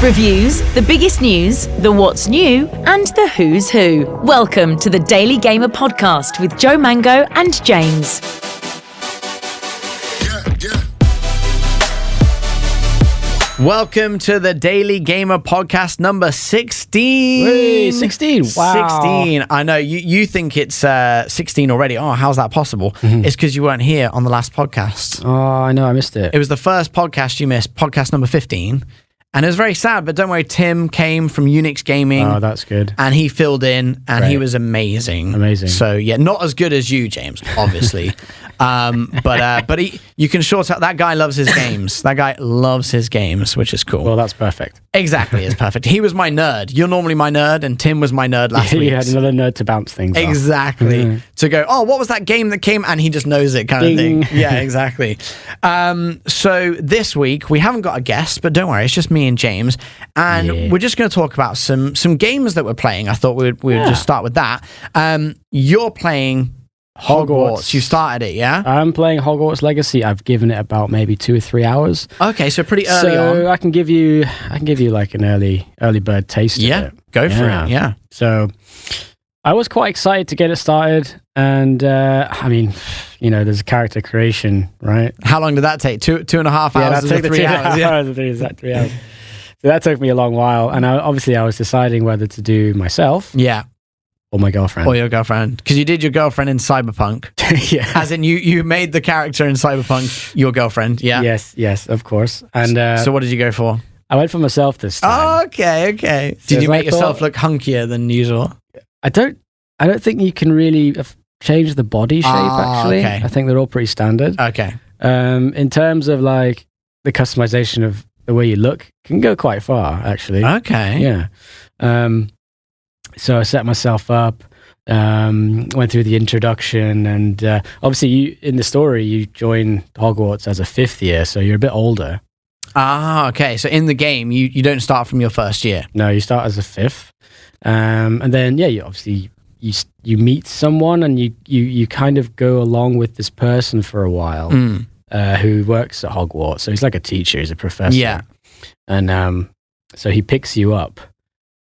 Reviews, the biggest news, the what's new, and the who's who. Welcome to the Daily Gamer Podcast with Joe Mango and James. Welcome to the Daily Gamer Podcast number 16. Hey, 16. Wow. 16. I know, you think it's 16 already. Oh, how's that possible? Mm-hmm. It's because you weren't here on the last podcast. Oh, I know, I missed it. It was the first podcast you missed, podcast number 15. And it was very sad, but don't worry, Tim came from Unix Gaming. Oh, that's good. And he filled in, and he was amazing. Amazing. So, yeah, not as good as you, James, obviously. But you can short out, that guy loves his games. That guy loves his games, which is cool. Well, that's perfect. Exactly, it's perfect. He was my nerd. You're normally my nerd, and Tim was my nerd last week. You had another nerd to bounce things off. Exactly. Mm-hmm. To go, oh, what was that game that came? And he just knows it kind Ding. of thing. Yeah, exactly. So this week, we haven't got a guest, but don't worry, it's just me and James. And we're just going to talk about some games that we're playing. I thought we would just start with that. You're playing Hogwarts. You started it, yeah? I'm playing Hogwarts Legacy. I've given it about maybe 2 or 3 hours. Okay, so pretty early on. So I can give you like an early bird taste of it. Go for it, yeah. So I was quite excited to get it started. And I mean, you know, there's a character creation, right? How long did that take? Two and a half hours? Yeah, that took 3 hours. Yeah. 3 hours. So that took me a long while. And I was deciding whether to do myself. Yeah. Or my girlfriend. Or your girlfriend. Because you did your girlfriend in Cyberpunk. Yeah. As in you made the character in Cyberpunk your girlfriend, yeah? Yes, of course. And so what did you go for? I went for myself this time. Oh, okay. So Did you make yourself look hunkier than usual? I don't think you can really change the body shape, actually. Okay. I think they're all pretty standard. Okay. In terms of like the customization of the way you look, can go quite far, actually. Okay. Yeah. So I set myself up, went through the introduction, and obviously in the story, you join Hogwarts as a 5th year, so you're a bit older. Ah, okay. So in the game, you don't start from your first year. No, you start as a 5th. And then, you obviously, you meet someone, and you kind of go along with this person for a while who works at Hogwarts. So he's like a teacher, he's a professor. Yeah. And so he picks you up.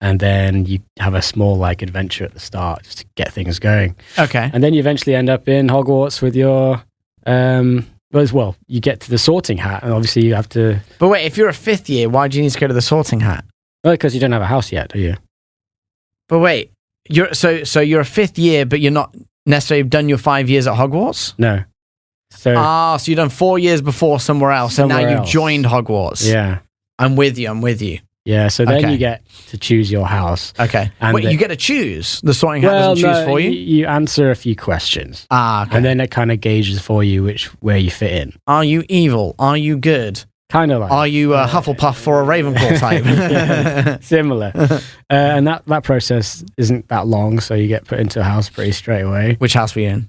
And then you have a small like adventure at the start just to get things going. Okay. And then you eventually end up in Hogwarts with your, you get to the Sorting Hat, and obviously you have to. But wait, if you're a 5th year, why do you need to go to the Sorting Hat? Well, because you don't have a house yet, do you? But wait, you're a 5th year, but you're not necessarily done your 5 years at Hogwarts? No. So you've done 4 years before somewhere else, and now you've joined Hogwarts. Yeah. I'm with you. Yeah, so then you get to choose your house. Okay. And wait, you get to choose? The Sorting Hat doesn't choose for you? You answer a few questions. Okay. And then it kind of gauges for you where you fit in. Are you evil? Are you good? Kind of like. Are you a Hufflepuff or a Ravenclaw type? Yeah, similar. And that process isn't that long, so you get put into a house pretty straight away. Which house were you in?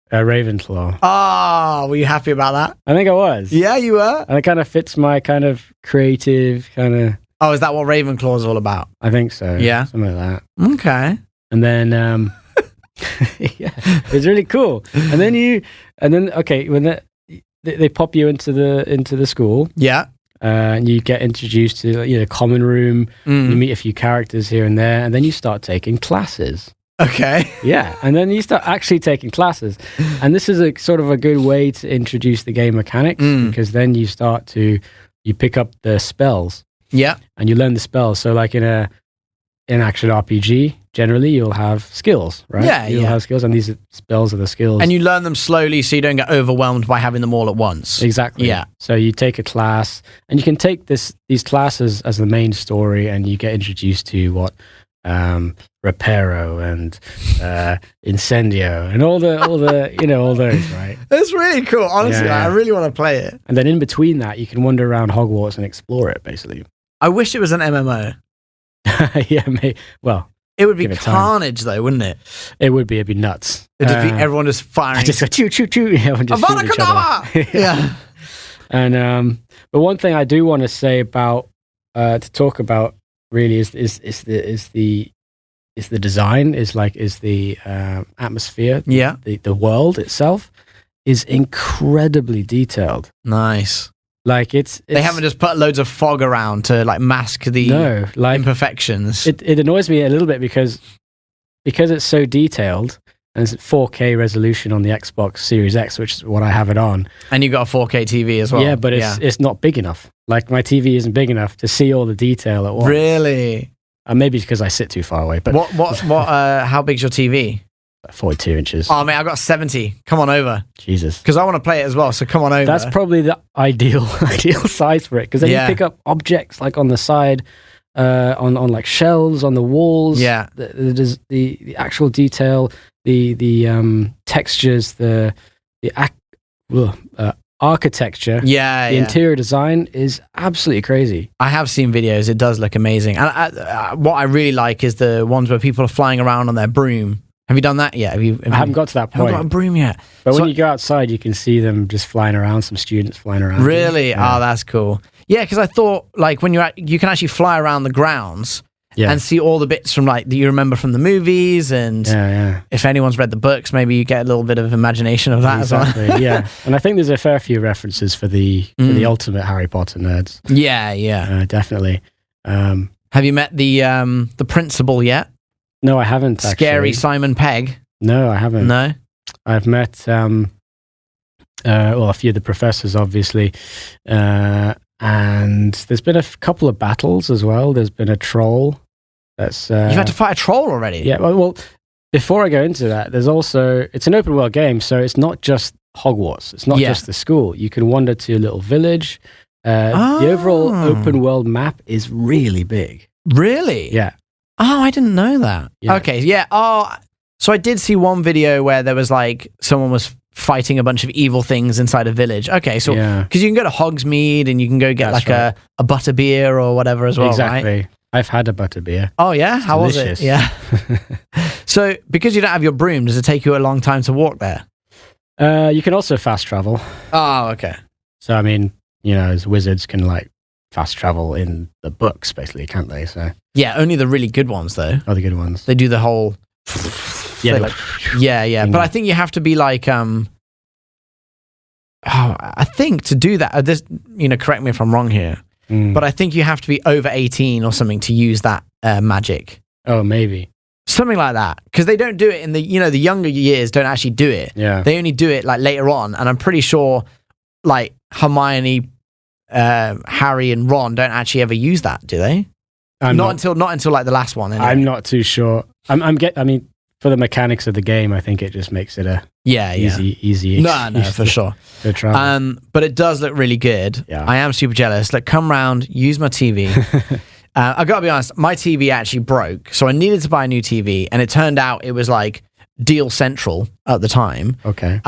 Ravenclaw. Oh, were you happy about that? I think I was. Yeah, you were? And it kind of fits my kind of creative kind of... Oh, is that what Ravenclaw is all about? I think so. Yeah. Something like that. Okay. And then, yeah, it's really cool. And then, okay, when they pop you into the school. Yeah. And you get introduced to the common room. You meet a few characters here and there, and then you start taking classes. Okay. Yeah, and then you start actually taking classes. And this is a sort of a good way to introduce the game mechanics, because then you pick up the spells. Yeah. And you learn the spells. So like in action RPG, generally you'll have skills, right? Yeah, you'll have skills, and these spells are the skills. And you learn them slowly so you don't get overwhelmed by having them all at once. Exactly. Yeah. So you take a class, and you can take these classes as the main story, and you get introduced to what Reparo and Incendio and all the all those, right? It's really cool. Honestly, I really want to play it. And then in between that, you can wander around Hogwarts and explore it, basically. I wish it was an MMO. Yeah, well, it would be carnage, though, wouldn't it? It would be. It'd be nuts. It'd just be everyone just firing. Just go choo choo choo. Avada Kedavra! Yeah. And but one thing I do want to say about to talk about really is the design, is the atmosphere. Yeah. The world itself is incredibly detailed. Nice. Like it's they haven't just put loads of fog around to like mask the imperfections. It annoys me a little bit because it's so detailed and it's 4K resolution on the Xbox Series X, which is what I have it on. And you got a 4K TV as well. Yeah, but it's not big enough. Like my TV isn't big enough to see all the detail at once. Really? Maybe it's because I sit too far away. But how big's your TV? 42 inches. Oh, mate, I've got 70. Come on over. Jesus. Because I want to play it as well, so come on over. That's probably the ideal size for it. Because then you pick up objects like on the side, on like shelves, on the walls. Yeah. The actual detail, the textures, the architecture. Yeah, the interior design is absolutely crazy. I have seen videos. It does look amazing. And what I really like is the ones where people are flying around on their broom. Have you done that yet? I haven't got to that point. I haven't got a broom yet. But when you go outside, you can see them just flying around, some students flying around. Really? Yeah. Oh, that's cool. Yeah, because I thought, like, when you can actually fly around the grounds and see all the bits from, like, that you remember from the movies. And if anyone's read the books, maybe you get a little bit of imagination of that as well. Yeah. And I think there's a fair few references for the ultimate Harry Potter nerds. Yeah. Definitely. Have you met the principal yet? No, I haven't. Scary Simon Pegg. No, I haven't. No, I've met a few of the professors, obviously, and there's been a couple of battles as well. There's been a troll. You've had to fight a troll already. Yeah. Well, before I go into that, it's an open world game, so it's not just Hogwarts. It's not just the school. You can wander to a little village. The overall open world map is really big. Really? Yeah. Oh, I didn't know that. Yeah. Okay, yeah. Oh, so I did see one video where there was like someone was fighting a bunch of evil things inside a village. Okay, so because you can go to Hogsmeade and you can go get a butterbeer or whatever as well, exactly. Right? I've had a butterbeer. Oh yeah, it's how delicious. was it? Yeah. So because you don't have your broom, does it take you a long time to walk there? You can also fast travel. Oh, okay. So I mean, as wizards can like fast travel in the books, basically, can't they? So yeah, only the really good ones though. Oh, the good ones. They do the whole. Yeah, But I think you have to be like I think to do that. This, correct me if I'm wrong here, but I think you have to be over 18 or something to use that magic. Oh, maybe something like that, because they don't do it in the the younger years. Don't actually do it. Yeah, they only do it like later on, and I'm pretty sure like Hermione. Harry and Ron don't actually ever use that, do they? Not until like the last one. Anyway. I'm not too sure. I mean, for the mechanics of the game, I think it just makes it a easy. No, for sure. But it does look really good. Yeah. I am super jealous. Like, come round, use my TV. I gotta be honest, my TV actually broke, so I needed to buy a new TV, and it turned out it was like deal central at the time. Okay.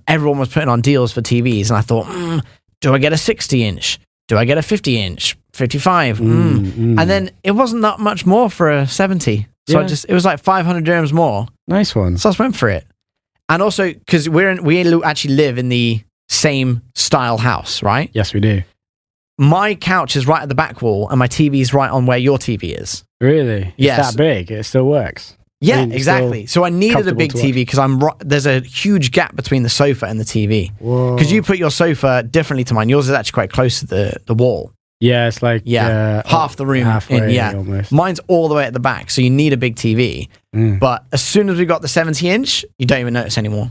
Everyone was putting on deals for TVs, and I thought. Do I get a 60-inch? Do I get a 50-inch? 55? And then it wasn't that much more for a 70. So it was like 500 dirhams more. Nice one. So I just went for it. And also, because we actually live in the same style house, right? Yes, we do. My couch is right at the back wall, and my TV is right on where your TV is. Really? Yes. It's that big? It still works? Yeah, exactly. So I needed a big TV because there's a huge gap between the sofa and the TV. Because you put your sofa differently to mine. Yours is actually quite close to the wall. Yeah, it's like half the room. Halfway, almost. Mine's all the way at the back, so you need a big TV. But as soon as we got the 70-inch, you don't even notice anymore.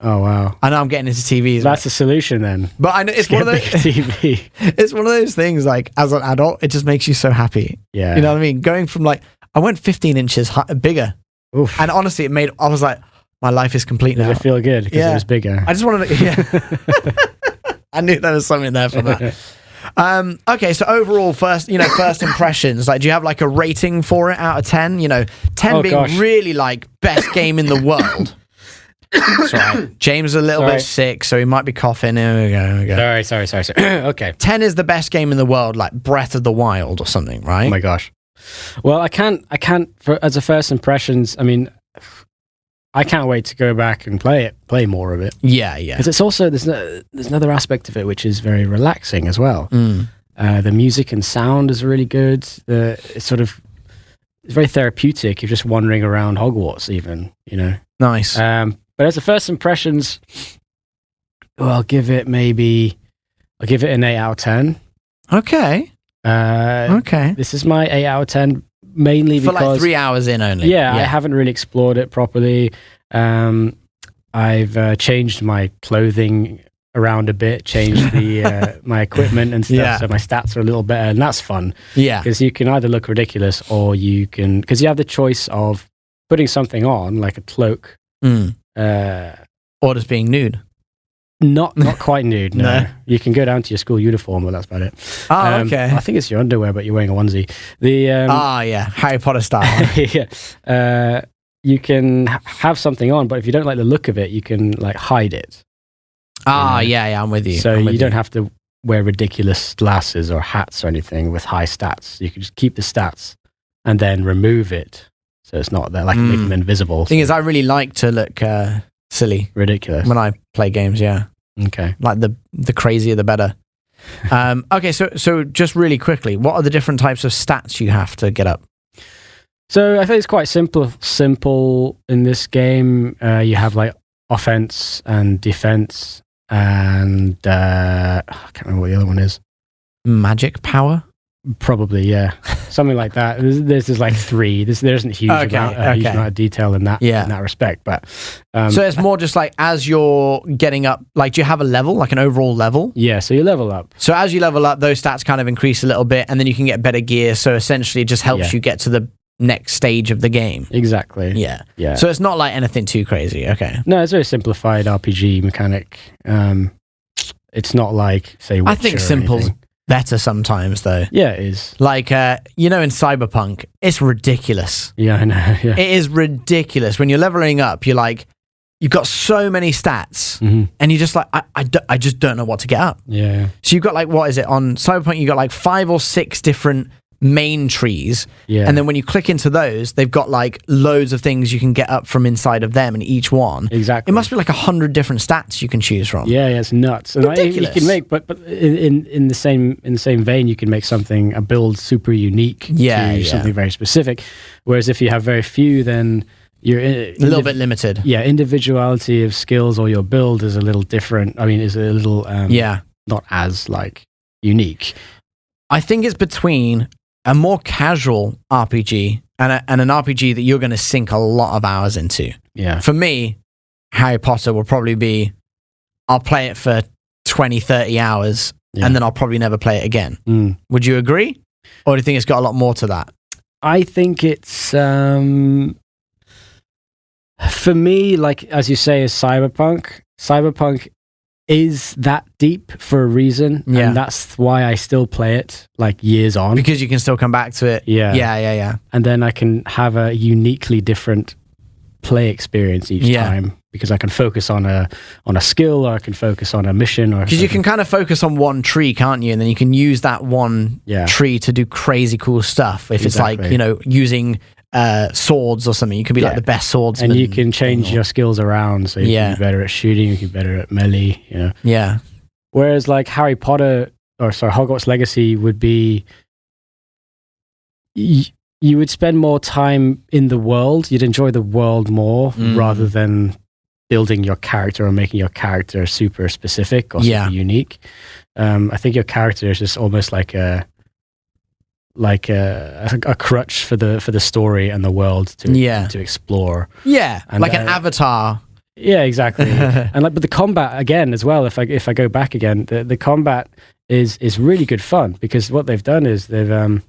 Oh wow! I know I'm getting into TVs. That's the solution then. But I know it's one of those TV. It's one of those things. Like as an adult, it just makes you so happy. Yeah, you know what I mean. Going from like I went 15 inches bigger. Oof. And honestly, I was like, my life is complete now. Did it feel good because it was bigger? I just wanted to, I knew there was something there for that. Okay, so overall, first impressions, like, do you have like a rating for it out of 10? 10 being really like best game in the world. Sorry. James is a little bit sick, so he might be coughing. Here we go. Sorry. Okay. 10 is the best game in the world, like Breath of the Wild or something, right? Oh my gosh. Well, I can't as a first impressions. I mean, I can't wait to go back and play more of it. Yeah. Because it's also there's another aspect of it which is very relaxing as well. The music and sound is really good. It's very therapeutic. You're just wandering around Hogwarts, even. Nice. But as a first impressions, I'll give it maybe I'll give it an 8 out of 10. Okay. Okay. This is my 8 out of 10, mainly For because... like 3 hours in only. Yeah, I haven't really explored it properly. I've changed my clothing around a bit, changed the my equipment and stuff, so my stats are a little better, and that's fun. Yeah. Because you can either look ridiculous, or you can... Because you have the choice of putting something on, like a cloak. Or just being nude. Not quite nude, no. No. You can go down to your school uniform, but that's about it. Oh, okay. I think it's your underwear, but you're wearing a onesie. Harry Potter style. Yeah. You can have something on, but if you don't like the look of it, you can like hide it. Yeah, I'm with you. So you don't have to wear ridiculous glasses or hats or anything with high stats. You can just keep the stats and then remove it, so it's not there, like make them invisible. Thing is, I really like to look silly, ridiculous when I play games. Yeah. Okay. Like the crazier, the better. Okay, so just really quickly, what are the different types of stats you have to get up? So I think it's quite simple in this game. You have like offense and defense, and I can't remember what the other one is. Magic power? Probably, yeah. Something like that. There's like 3. There isn't a huge amount of detail in that respect. But so it's more just like as you're getting up, like do you have a level, like an overall level? Yeah, so you level up. So as you level up, those stats kind of increase a little bit, and then you can get better gear. So essentially it just helps you get to the next stage of the game. Exactly. Yeah. So it's not like anything too crazy. Okay. No, it's a very simplified RPG mechanic. It's not like, say, Witcher. I think simple's better sometimes, though. Yeah, it is. Like, in Cyberpunk, it's ridiculous. Yeah, I know. Yeah. It is ridiculous. When you're leveling up, you're like, you've got so many stats, and you're just like, I just don't know what to get up. Yeah. So you've got like, what is it? On Cyberpunk, you've got like 5 or 6 different main trees, and then when you click into those, they've got like loads of things you can get up from inside of them, and each one exactly, it must be like 100 different stats you can choose from. Yeah, it's nuts. And ridiculous. You can make, but in the same vein, you can make a build super unique to something very specific. Whereas if you have very few, then you're a little bit limited. Yeah, individuality of skills or your build is a little different. I mean, is a little not as like unique. I think it's between a more casual RPG and an RPG that you're going to sink a lot of hours into. Yeah. For me, Harry Potter will probably be, I'll play it for 20, 30 hours, and then I'll probably never play it again. Would you agree? Or do you think it's got a lot more to that? I think it's, for me, like, as you say, is Cyberpunk. Cyberpunk is that deep for a reason, and that's why I still play it like years on, because you can still come back to it. Yeah. And then I can have a uniquely different play experience each time, because I can focus on a skill, or I can focus on a mission, or because you can kind of focus on one tree, can't you? And then you can use that one tree to do crazy cool stuff. If it's like, using swords or something, you could be like the best swordsman, and you can change your skills around, so you can be better at shooting, you can be better at melee, whereas like Hogwarts Legacy would be, you would spend more time in the world, you'd enjoy the world more, rather than building your character or making your character super specific or super unique. I think your character is just almost like a crutch for the story and the world to explore. And like an avatar. Yeah, exactly. And but the combat again as well. If I go back again, the combat is really good fun, because what they've done is they've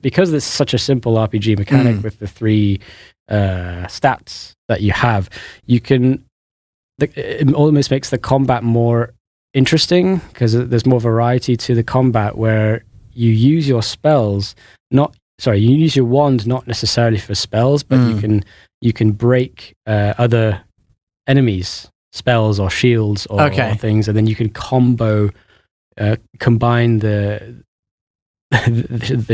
because it's such a simple RPG mechanic with the 3 stats that you have, it almost makes the combat more interesting, because there's more variety to the combat, where you use your spells, you use your wand not necessarily for spells, but you can break other enemies' spells or shields or things, and then you can combine the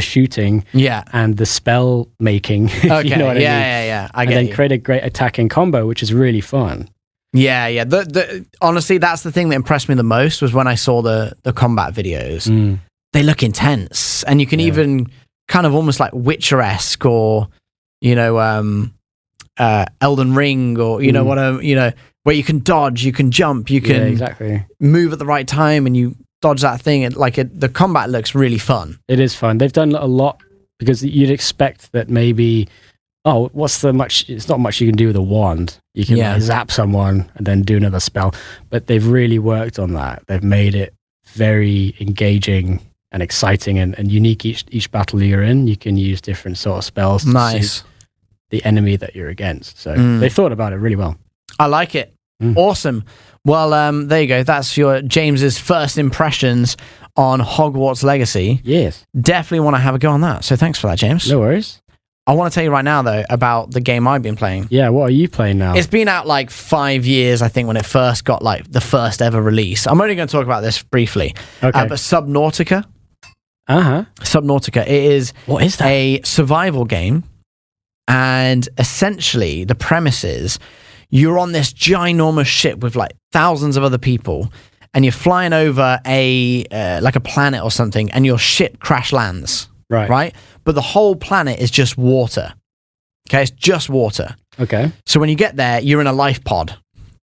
shooting and the spell making. You know what I mean? I get and then create a great attacking combo, which is really fun. Honestly, that's the thing that impressed me the most, was when I saw the combat videos. They look intense, and you can even kind of almost like Witcher-esque, or Elden Ring, or where you can dodge, you can jump, you can exactly move at the right time, and you dodge that thing. The combat looks really fun. It is fun. They've done a lot because you'd expect that maybe, it's not much you can do with a wand. You can like, zap someone and then do another spell. But they've really worked on that. They've made it very engaging and exciting and unique. Each battle you're in, you can use different sort of spells to suit the enemy that you're against. So they thought about it really well. I like it. Awesome. Well, there you go. That's your James's first impressions on Hogwarts Legacy. Yes. Definitely want to have a go on that. So thanks for that, James. No worries. I want to tell you right now, though, about the game I've been playing. Yeah, what are you playing now? It's been out like 5 years, I think, when it first got like the first ever release. I'm only going to talk about this briefly. Okay. But Subnautica. Uh-huh. Subnautica. It is what is that? A survival game. And essentially, the premise is you're on this ginormous ship with like thousands of other people, and you're flying over like a planet or something, and your ship crash lands. Right? But the whole planet is just water. Okay, it's just water. Okay. So when you get there, you're in a life pod,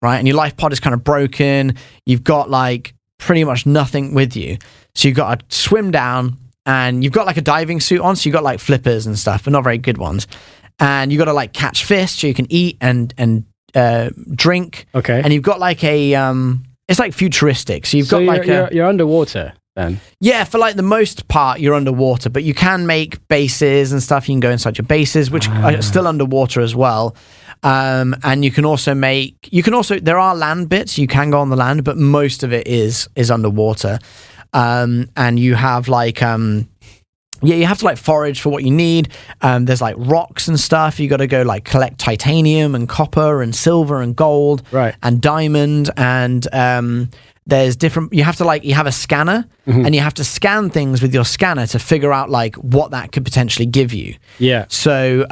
right? And your life pod is kind of broken. You've got like pretty much nothing with you. So you've got to swim down, and you've got like a diving suit on, so you've got like flippers and stuff, but not very good ones. And you've got to like catch fish so you can eat and drink. Okay. And you've got like it's like futuristic. So you've got you're underwater. Then. Yeah, for like the most part, you're underwater, but you can make bases and stuff. You can go inside your bases, which are still underwater as well. And you can also there are land bits. You can go on the land, but most of it is underwater. And you have like, you have to like forage for what you need. There's like rocks and stuff. You got to go like collect titanium and copper and silver and gold, right, and diamond and there's different. You have a scanner, and you have to scan things with your scanner to figure out like what that could potentially give you. Yeah. So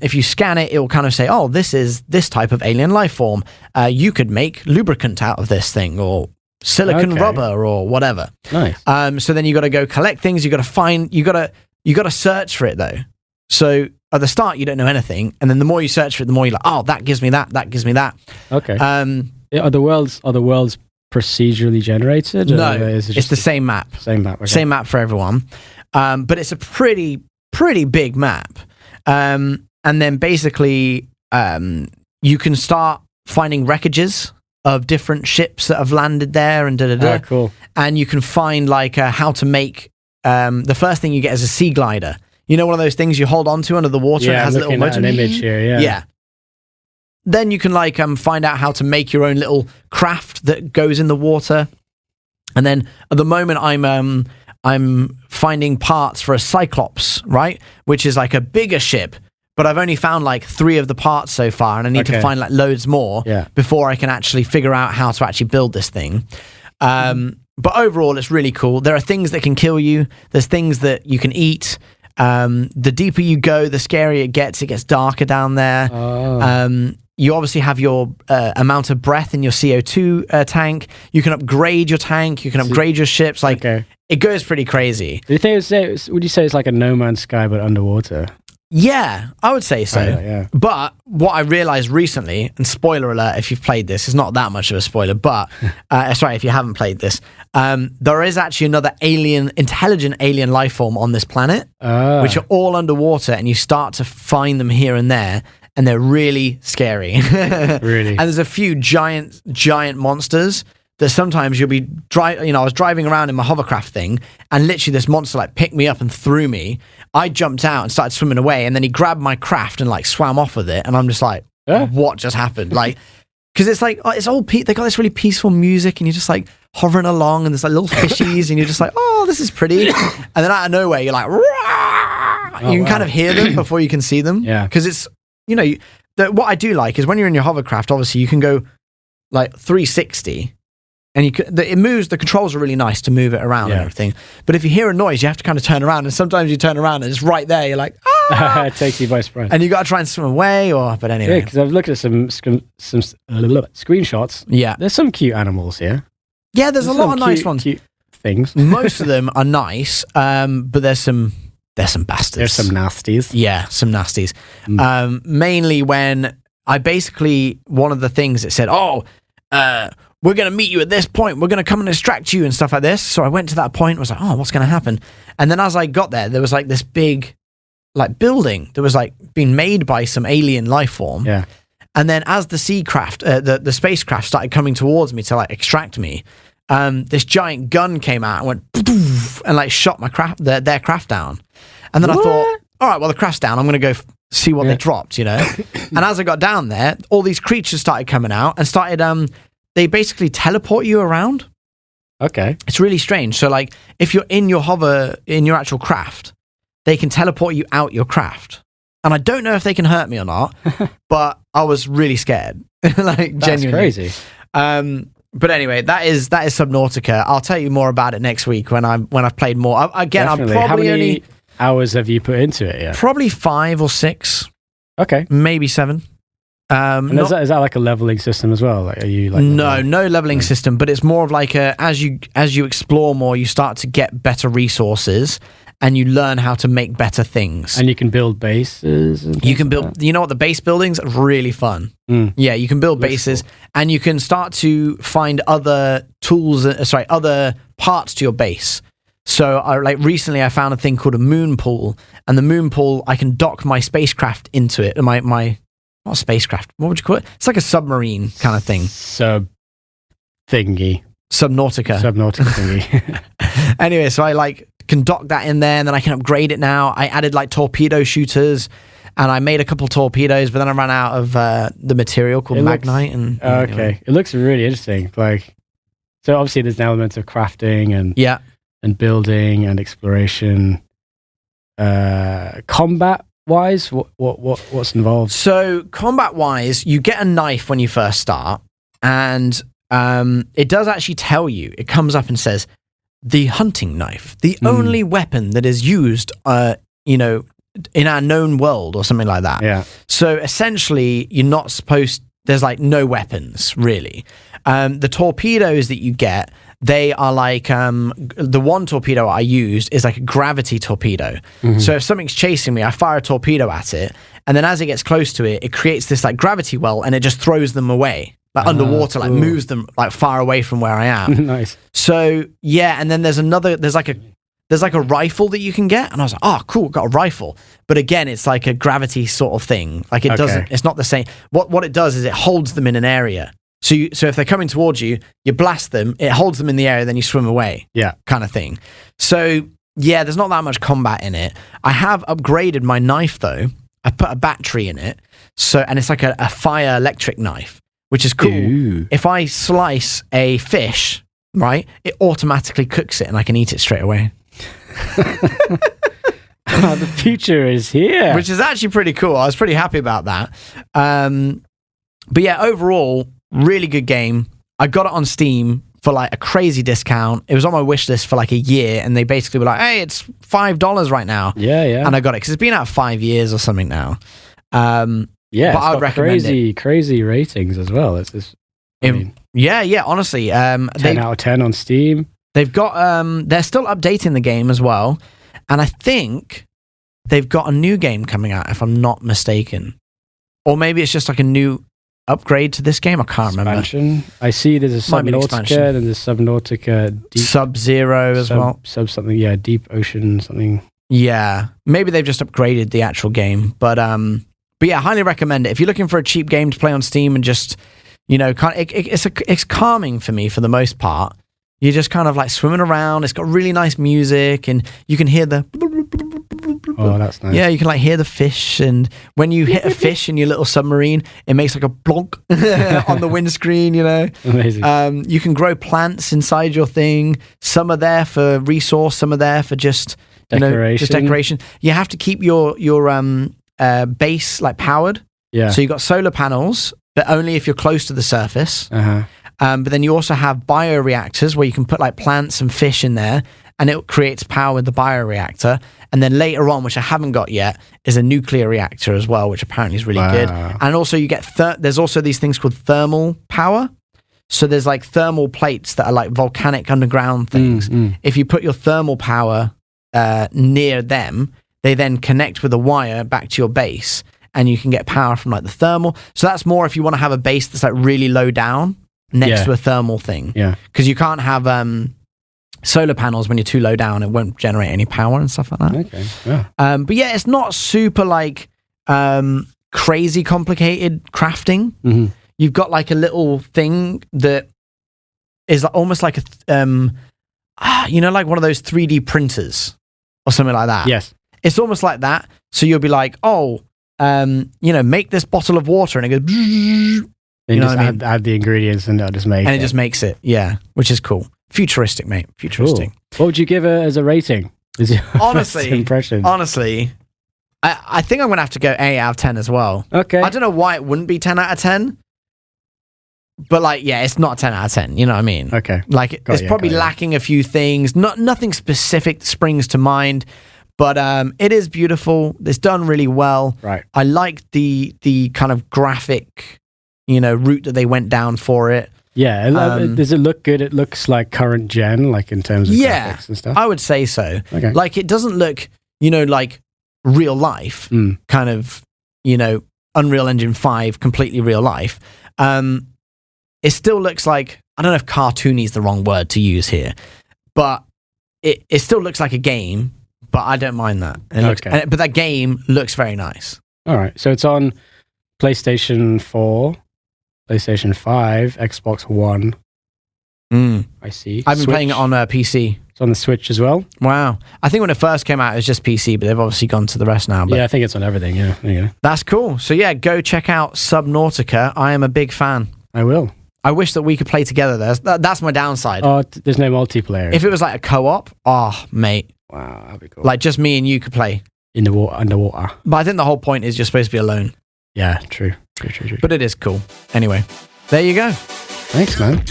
if you scan it, it will kind of say, "Oh, this is this type of alien life form. You could make lubricant out of this thing, or silicon rubber, or whatever." Nice. So then you got to go collect things. You got to find. You got to search for it though. So at the start, you don't know anything, and then the more you search for it, the more you're like, "Oh, that gives me that. That gives me that." Okay. Are the worlds procedurally generated? No, it's the same map. Same map. Okay. Same map for everyone. But it's a pretty big map. And then basically, you can start finding wreckages of different ships that have landed there and da-da-da. Cool. And you can find like how to make, the first thing you get is a sea glider. You know, one of those things you hold onto under the water and it has a little motor. An image here, Yeah. Then you can like find out how to make your own little craft that goes in the water. And then at the moment I'm finding parts for a Cyclops, right? Which is like a bigger ship, but I've only found like 3 of the parts so far, and I need to find like loads more before I can actually figure out how to actually build this thing. But overall, it's really cool. There are things that can kill you. There's things that you can eat. The deeper you go, the scarier it gets. It gets darker down there. You obviously have your amount of breath in your CO2 tank. You can upgrade your tank. You can upgrade your ships. Like it goes pretty crazy. Would you say it's like a No Man's Sky but underwater? Yeah, I would say so. Yeah. But what I realized recently, and spoiler alert, if you've played this, it's not that much of a spoiler, but sorry, if you haven't played this, there is actually another intelligent alien life form on this planet, which are all underwater, and you start to find them here and there, and they're really scary. Really? And there's a few giant monsters that sometimes you'll be I was driving around in my hovercraft thing, and literally this monster like picked me up and threw me. I jumped out and started swimming away, and then he grabbed my craft and like swam off with it, and I'm just like, what just happened? Like, because it's like it's all they got this really peaceful music, and you're just like hovering along, and there's like little fishies, and you're just like, oh, this is pretty. And then out of nowhere, you're like, you can kind of hear them before you can see them. Yeah, because it's what I do like is when you're in your hovercraft, obviously you can go like 360. And it moves. The controls are really nice to move it around and everything. But if you hear a noise, you have to kind of turn around. And sometimes you turn around and it's right there. You're like, ah! It takes you by surprise. And you got to try and swim away. But anyway, yeah, because I've looked at some screenshots. Yeah, there's some cute animals here. Yeah, there's a lot of nice ones. Cute things. Most of them are nice, but there's some bastards. There's some nasties. Yeah, some nasties. Mainly when I basically, one of the things it said, we're going to meet you at this point. We're going to come and extract you and stuff like this. So I went to that point and was like, oh, what's going to happen? And then as I got there was like this big like building that was like being made by some alien life form. Yeah. And then as the the spacecraft started coming towards me to like extract me, this giant gun came out and went poof, and like shot their craft down. And then I thought, all right, well, the craft's down. I'm going to go see what they dropped, you know? And as I got down there, all these creatures started coming out and started, they basically teleport you around. Okay. It's really strange. So like if you're in your actual craft, they can teleport you out your craft. And I don't know if they can hurt me or not, but I was really scared. Like That's genuinely crazy. But anyway, that is Subnautica. I'll tell you more about it next week when I've played more. Again, Definitely. I'm probably How many only hours have you put into it? Yeah. probably 5 or 6, Okay. maybe 7. And is that like a leveling system as well? Like, are you like no leveling system, but it's more of like as you explore more, you start to get better resources and you learn how to make better things. And you can build bases. And you can build. You know what? The base buildings are really fun. Yeah, you can build bases, and you can start to find other tools. Other parts to your base. So, like recently, I found a thing called a moon pool, and the moon pool, I can dock my spacecraft into it. My not spacecraft. What would you call it? It's like a submarine kind of thing. Thingy. Subnautica thingy. Anyway, so I like can dock that in there, and then I can upgrade it now. I added like torpedo shooters, and I made a couple torpedoes, but then I ran out of the material called magnite. Okay, anyway. It looks really interesting. Like, so obviously there's an element of crafting and building and exploration. Combat wise, what's involved? So combat wise, you get a knife when you first start, and it does actually tell you. It comes up and says, the hunting knife, the only weapon that is used, in our known world or something like that. Yeah. So essentially, you're not supposed. There's like no weapons really. The torpedoes that you get, they are like the one torpedo I used is like a gravity torpedo. Mm-hmm. So if something's chasing me, I fire a torpedo at it, and then as it gets close to it, it creates this like gravity well, and it just throws them away. Like underwater, like moves them like far away from where I am. Nice. So yeah, and then there's like a rifle that you can get, and I was like, oh cool, got a rifle. But again, it's like a gravity sort of thing. Like it doesn't. It's not the same. What it does is it holds them in an area. So if they're coming towards you, you blast them. It holds them in the area, then you swim away. Yeah, kind of thing. So yeah, there's not that much combat in it. I have upgraded my knife though. I put a battery in it, and it's like a fire electric knife, which is cool. Ooh. If I slice a fish, right, it automatically cooks it and I can eat it straight away. The future is here. Which is actually pretty cool. I was pretty happy about that. But yeah, overall, really good game. I got it on Steam for like a crazy discount. It was on my wish list for like a year, and they basically were like, hey, it's $5 right now. Yeah. And I got it because it's been out 5 years or something now. Yeah, but I would recommend crazy ratings as well. It's just, yeah. Honestly, 10 out of 10 on Steam. They've got they're still updating the game as well, and I think they've got a new game coming out, if I'm not mistaken, or maybe it's just like a new upgrade to this game. I can't remember. I see there's a Subnautica, and there's Subnautica Deep Sub-Zero as well. Sub something, yeah, Deep Ocean something. Yeah, maybe they've just upgraded the actual game, but yeah, highly recommend it if you're looking for a cheap game to play on Steam and just it's calming for me for the most part. You're just kind of like swimming around. It's got really nice music, and you can hear the. Oh, that's nice. Yeah, you can like hear the fish, and when you hit a fish in your little submarine, it makes like a plonk on the windscreen. Amazing. You can grow plants inside your thing. Some are there for resource. Some are there for just decoration. You have to keep your base like powered. Yeah. So you've got solar panels, but only if you're close to the surface. But then you also have bioreactors where you can put like plants and fish in there, and it creates power with the bioreactor. And then later on, which I haven't got yet, is a nuclear reactor as well, which apparently is really good. And also you get there's also these things called thermal power. So there's like thermal plates that are like volcanic underground things. If you put your thermal power near them, they then connect with a wire back to your base, and you can get power from like the thermal. So that's more if you want to have a base that's like really low down next to a thermal thing. Yeah. Because you can't have solar panels when you're too low down. It won't generate any power and stuff like that. Okay. Yeah. But yeah, it's not super like crazy complicated crafting. Mm-hmm. You've got like a little thing that is almost like like one of those 3D printers or something like that. Yes. It's almost like that. So you'll be like, make this bottle of water, and it goes. And you just add the ingredients, and it'll just make it just makes it. Yeah, which is cool. Futuristic, mate. Futuristic. Cool. What would you give it as a rating? Is your honestly, first impression? Honestly, I think I'm gonna have to go 8 out of 10 as well. Okay. I don't know why it wouldn't be 10 out of 10. But like, yeah, it's not 10 out of 10. You know what I mean? Okay. Like, it's probably lacking a few things. Nothing specific that springs to mind. But it is beautiful. It's done really well. Right. I like the kind of graphic, route that they went down for it. Yeah. Does it look good? It looks like current gen, like in terms of graphics and stuff? I would say so. Okay. Like, it doesn't look, like real life, kind of, Unreal Engine 5, completely real life. It still looks like, I don't know if cartoony is the wrong word to use here, but it still looks like a game, but I don't mind that. But that game looks very nice. All right. So it's on PlayStation 4, PlayStation 5, Xbox One. I see. I've been playing it on PC. It's on the Switch as well. Wow. I think when it first came out, it was just PC, but they've obviously gone to the rest now. But yeah, I think it's on everything. Yeah. There you go. That's cool. So yeah, go check out Subnautica. I am a big fan. I will. I wish that we could play together. That's my downside. Oh, there's no multiplayer. If it was like a co-op, mate. Wow, that'd be cool. Like just me and you could play. In the water, underwater. But I think the whole point is you're supposed to be alone. Yeah, true. But it is cool. Anyway, there you go. Thanks, man.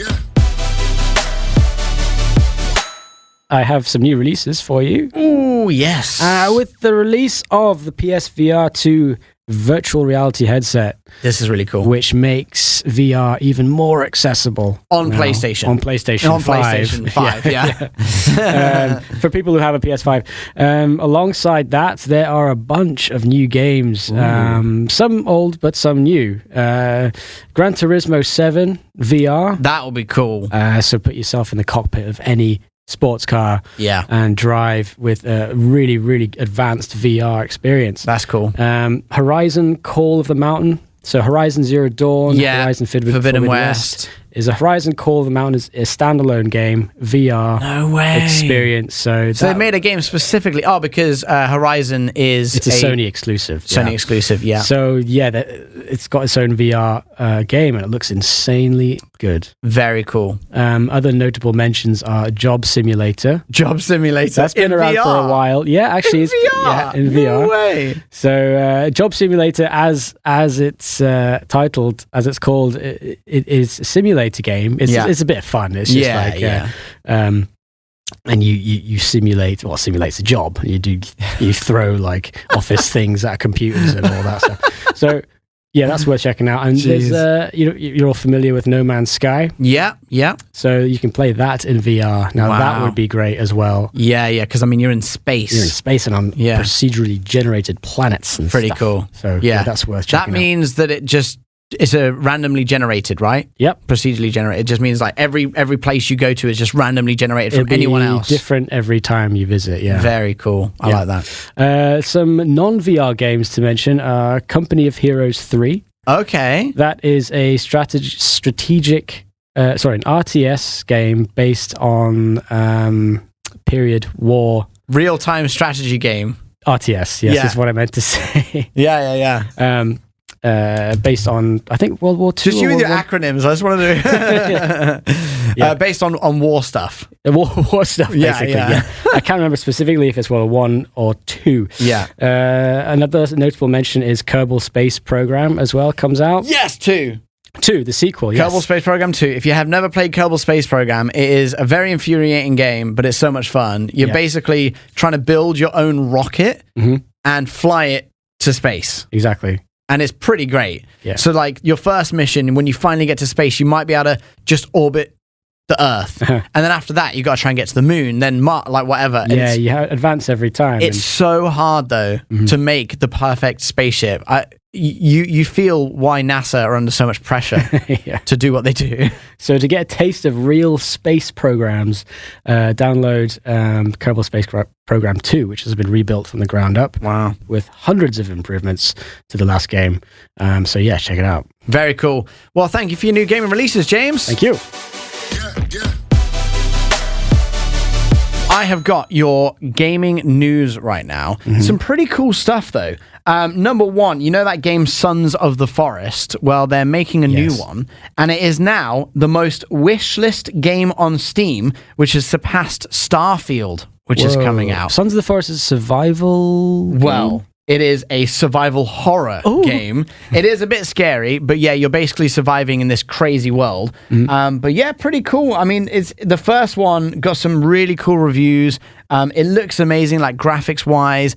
I have some new releases for you. Ooh, yes. With the release of the PSVR 2 virtual reality headset. This is really cool. Which makes VR even more accessible. On PlayStation. On PlayStation 5. PlayStation 5, yeah. For people who have a PS5. Alongside that, there are a bunch of new games. Some old, but some new. Gran Turismo 7 VR. That will be cool. So put yourself in the cockpit of any sports car and drive with a really, really advanced VR experience. That's cool. Horizon Call of the Mountain. So Horizon Zero Dawn, Horizon Forbidden West is a Horizon Call of the Mountain, is a standalone game, VR experience. So they made a game specifically, because Horizon is it's a Sony exclusive. Sony exclusive, yeah. So yeah, it's got its own VR game, and it looks insanely good. Very cool. Other notable mentions are Job Simulator. Job Simulator. That's been around VR. for a while. Yeah, actually, in VR. In VR. No way. So Job Simulator, as it's titled, as it's called, it is a simulator game. It's a bit of fun. It's just and you simulate what simulates a job. You throw like office things at computers and all that stuff. So yeah, that's worth checking out. And there's you're all familiar with No Man's Sky. Yeah. So you can play that in VR. Now that would be great as well. Yeah, because you're in space. You're in space and on procedurally generated planets and pretty stuff. cool. So yeah, that's worth checking out. That means that it's a randomly generated, right? Yep. Procedurally generated. It just means like every place you go to is just randomly generated from anyone else. Different every time you visit, yeah. Very cool. I like that. Some non-VR games to mention Company of Heroes 3. Okay. That is a strategic, an RTS game based on period war. Real-time strategy game. RTS, yes, is what I meant to say. Yeah. Based on, I think, World War II. Just you with your acronyms. I just wanted to... based on war stuff. War stuff, basically. Yeah. I can't remember specifically if it's World War I or II. Yeah. Another notable mention is Kerbal Space Program as well, comes out. Yes, 2. 2, the sequel, yes. Kerbal Space Program 2. If you have never played Kerbal Space Program, it is a very infuriating game, but it's so much fun. You're basically trying to build your own rocket and fly it to space. Exactly. And it's pretty great. Yeah. So, like, your first mission, when you finally get to space, you might be able to just orbit the Earth. And then after that, you got to try and get to the moon, then whatever. Yeah, you advance every time. It's so hard, though, to make the perfect spaceship. you feel why NASA are under so much pressure to do what they do. So to get a taste of real space programs, download Kerbal Space Program 2, which has been rebuilt from the ground up. Wow. With hundreds of improvements to the last game. So yeah, check it out. Very cool. Well, thank you for your new gaming releases, James. Thank you. I have got your gaming news right now. Some pretty cool stuff, though. Number one, you know that game Sons of the Forest? Well, they're making a new one, and it is now the most wishlist game on Steam, which has surpassed Starfield, which is coming out. Sons of the Forest is survival game? Well, it is a survival horror game. It is a bit scary, but yeah, you're basically surviving in this crazy world. But yeah, pretty cool. I mean, it's the first one got some really cool reviews. It looks amazing, like graphics-wise.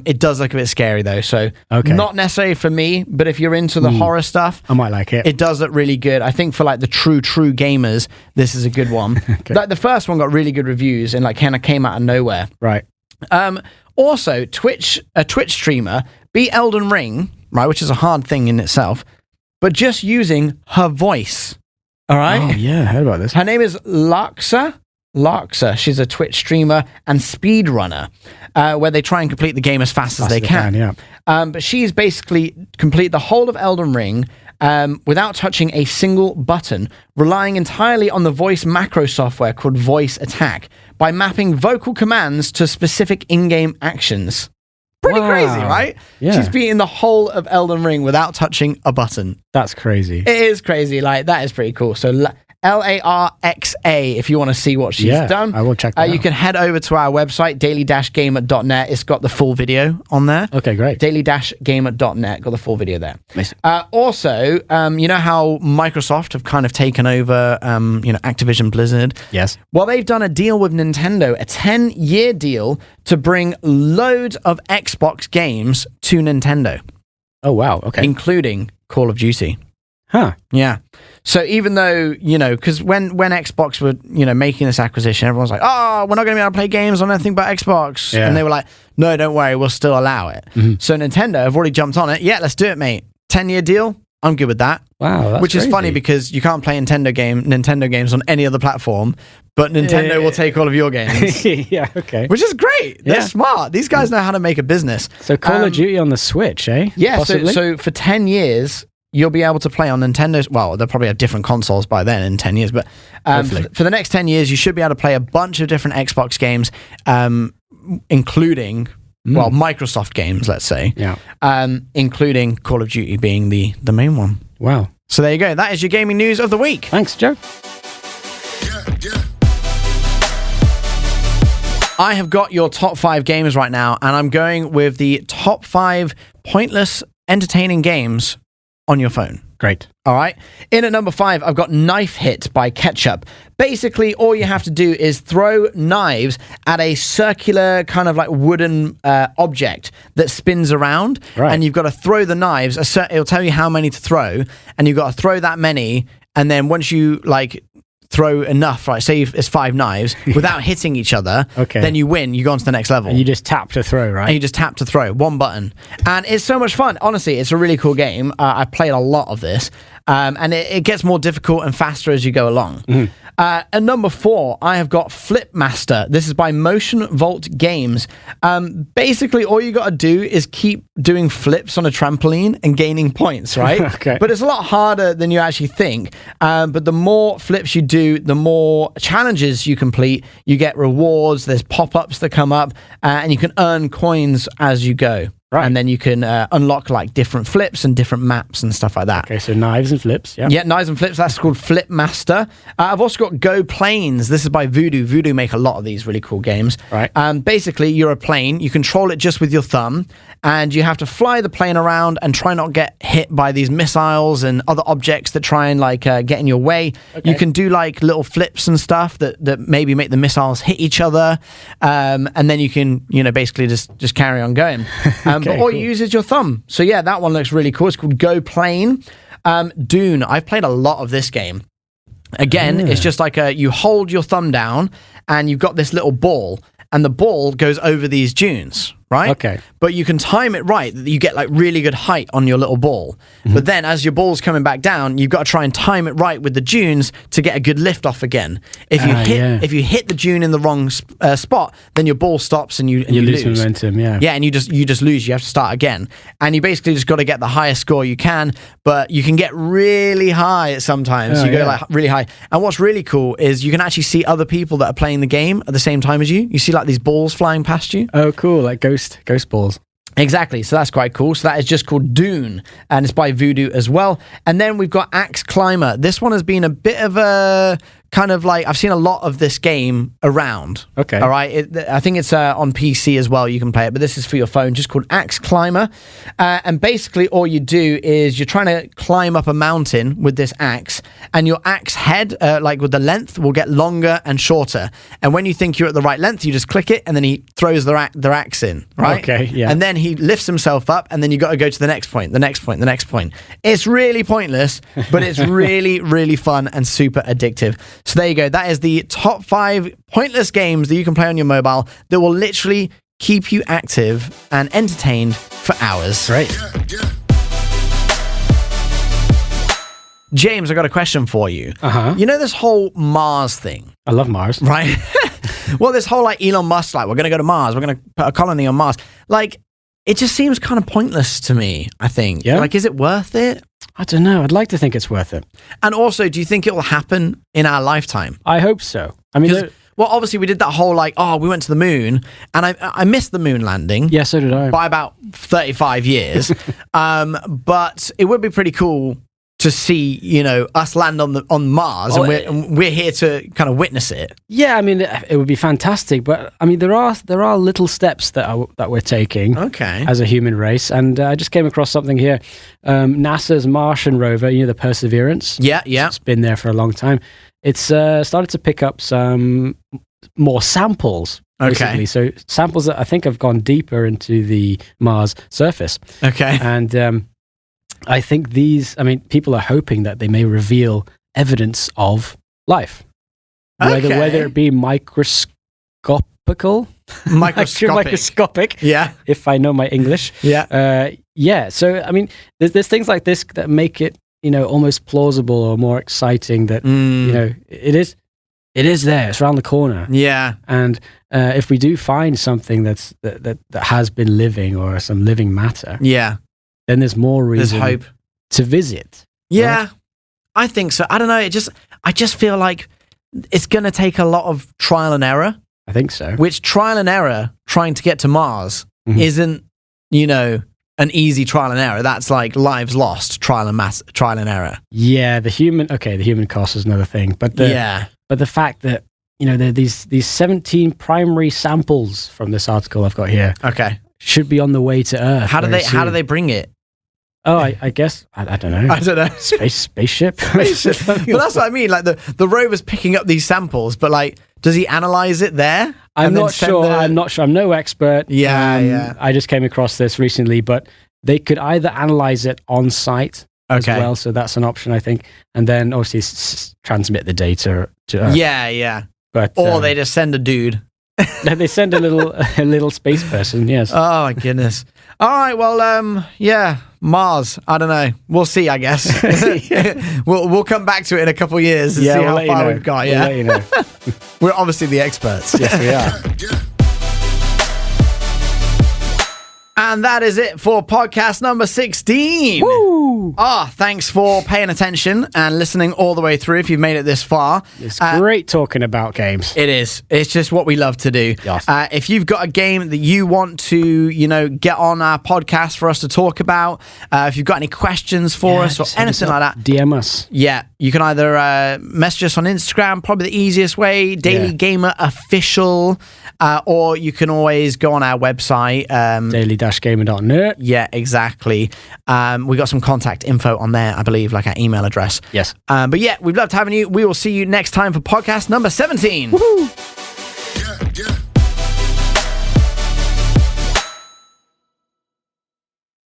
It does look a bit scary, though, so not necessarily for me, but if you're into the horror stuff, I might like it. It does look really good. I think for like the true gamers, this is a good one. Like the first one got really good reviews and like kind of came out of nowhere. Right. Also, a Twitch streamer beat Elden Ring, right, which is a hard thing in itself, but just using her voice. All right? Oh, yeah, I heard about this. Her name is Larxa. She's a Twitch streamer and speedrunner, where they try and complete the game as fast as they can. But she's basically complete the whole of Elden Ring without touching a single button, relying entirely on the voice macro software called Voice Attack by mapping vocal commands to specific in-game actions. Pretty crazy, right? Yeah. She's beaten the whole of Elden Ring without touching a button. That's crazy. It is crazy. Like, that is pretty cool. So Larxa, if you want to see what she's done. I will check that out. You can head over to our website, daily-gamer.net. It's got the full video on there. Okay, great. Daily-gamer.net, got the full video there. Nice. Also, you know how Microsoft have kind of taken over, Activision Blizzard? Yes. Well, they've done a deal with Nintendo, a 10-year deal to bring loads of Xbox games to Nintendo. Oh, wow. Okay. Including Call of Duty. Huh. Yeah. So even though, because when Xbox were, making this acquisition, everyone's like, oh, we're not going to be able to play games on anything but Xbox. Yeah. And they were like, no, don't worry, we'll still allow it. So Nintendo have already jumped on it. Yeah, let's do it, mate. 10-year deal. I'm good with that. Wow, that's Which is crazy. funny because you can't play Nintendo games on any other platform, but Nintendo will take all of your games. Yeah, okay. Which is great. They're smart. These guys know how to make a business. So Call of Duty on the Switch, eh? Yeah, so for 10 years... you'll be able to play on Nintendo's... Well, they'll probably have different consoles by then in 10 years, but for the next 10 years, you should be able to play a bunch of different Xbox games, including, Microsoft games, let's say. Yeah. Including Call of Duty being the main one. Wow. So there you go. That is your gaming news of the week. Thanks, Joe. I have got your top 5 games right now, and I'm going with the top 5 pointless, entertaining games on your phone. Great. All right. In at number 5, I've got Knife Hit by Ketchup. Basically, all you have to do is throw knives at a circular kind of like wooden object that spins around. Right. And you've got to throw the knives. It'll tell you how many to throw. And you've got to throw that many. And then once you throw enough, right? Say it's 5 knives without hitting each other. Okay. Then you win. You go on to the next level. And you just tap to throw, right? And you just tap to throw, one button. And it's so much fun. Honestly, it's a really cool game. I played a lot of this. And it gets more difficult and faster as you go along. At number 4, I have got Flipmaster. This is by Motion Vault Games. Basically, all you got to do is keep doing flips on a trampoline and gaining points, right? Okay. But it's a lot harder than you actually think. But the more flips you do, the more challenges you complete. You get rewards. There's pop-ups that come up. And you can earn coins as you go. Right. And then you can unlock different flips and different maps and stuff like that. Okay, so knives and flips, yeah. Yeah, knives and flips. That's called Flipmaster. I've also got Go Planes. This is by Voodoo. Voodoo make a lot of these really cool games. Right. Basically, you're a plane. You control it just with your thumb, and you have to fly the plane around and try not to get hit by these missiles and other objects that try and get in your way. Okay. You can do little flips and stuff that maybe make the missiles hit each other, and then you can basically just carry on going. But all you use is your thumb. So yeah, that one looks really cool. It's called Go Plane. Dune. I've played a lot of this game. Again, it's just you hold your thumb down and you've got this little ball and the ball goes over these dunes, right? Okay. But you can time it right that you get like really good height on your little ball. But then as your ball's coming back down, you've got to try and time it right with the dunes to get a good lift off again. If you hit the dune in the wrong spot, then your ball stops and you lose momentum. Yeah, and you just lose. You have to start again, and you basically just got to get the highest score you can. But you can get really high sometimes. You go like really high. And what's really cool is you can actually see other people that are playing the game at the same time as you. You see like these balls flying past you. Oh, cool! Like ghost balls. Exactly. So that's quite cool. So that is just called Dune, and it's by Voodoo as well. And then we've got Axe Climber. This one has been a bit of a kind of like, I've seen a lot of this game around. Okay. All right. I think it's on PC as well. You can play it, but this is for your phone, just called Axe Climber. And basically all you do is you're trying to climb up a mountain with this axe, and your axe head, like with the length, will get longer and shorter. And when you think you're at the right length, you just click it, and then he throws their axe in, right? Okay, yeah. And then he lifts himself up, and then you got to go to the next point, the next point, the next point. It's really pointless, but it's really, really fun and super addictive. So there you go. That is the top 5 pointless games that you can play on your mobile that will literally keep you active and entertained for hours. Great. James, I got a question for you. Uh-huh. You know this whole Mars thing? I love Mars. Right? Well, this whole like Elon Musk, like we're going to go to Mars, we're going to put a colony on Mars. Like, it just seems kind of pointless to me, I think. Yeah? Like, is it worth it? I don't know. I'd like to think it's worth it. And also, do you think it will happen in our lifetime? I hope so. I mean, well, obviously, we did that whole like, we went to the moon, and I missed the moon landing. Yeah, so did I. By about 35 years. But it would be pretty cool to see, you know, us land on Mars, and we're here to kind of witness it. Yeah, I mean, it would be fantastic, but I mean, there are little steps that we're taking, as a human race, and I just came across something here. NASA's Martian rover, you know, the Perseverance. Yeah. It's been there for a long time. It's started to pick up some more samples. Recently. So samples that I think have gone deeper into the Mars surface. Okay. And I think people are hoping that they may reveal evidence of life. Whether it be microscopic. Yeah. If I know my English. Yeah. So, I mean, there's things like this that make it, you know, almost plausible or more exciting that, you know, it is there. It's around the corner. Yeah. And if we do find something that has been living or some living matter. Yeah. Then there's more reason hope to visit. Yeah, right? I think so. I don't know. I just feel like it's going to take a lot of trial and error. I think so. Which trial and error, trying to get to Mars, isn't, you know, an easy trial and error. That's like lives lost, trial and error. Yeah, the human cost is another thing. But the fact that, you know, there are these 17 primary samples from this article I've got here. Okay. Should be on the way to Earth. How do they bring it? Oh, I guess I don't know. I don't know. Spaceship. But that's what I mean. Like the rover's picking up these samples, but like, does he analyze it there? I'm not sure. I'm no expert. Yeah. I just came across this recently, but they could either analyze it on site as well, so that's an option, I think, and then obviously transmit the data to Earth. Yeah. But or they just send a dude. They send a little space person. Yes. Oh my goodness. All right. Well, Mars. I don't know. We'll see. I guess we'll come back to it in a couple of years and see how far we've got. Yeah. We'll let you know. We're obviously the experts. Yes, we are. And that is it for podcast number 16. Woo! Thanks for paying attention and listening all the way through if you've made it this far. It's great talking about games. It is. It's just what we love to do. Yes. If you've got a game that you want to, you know, get on our podcast for us to talk about, if you've got any questions for us or anything like that, DM us. Yeah, you can either message us on Instagram, probably the easiest way, Daily Gamer Official, or you can always go on our website. Daily-gamer.net. Yeah, exactly. We got some contact info on there, I believe, like our email address. Yes. But yeah, we've loved having you. We will see you next time for podcast number 17. Woohoo!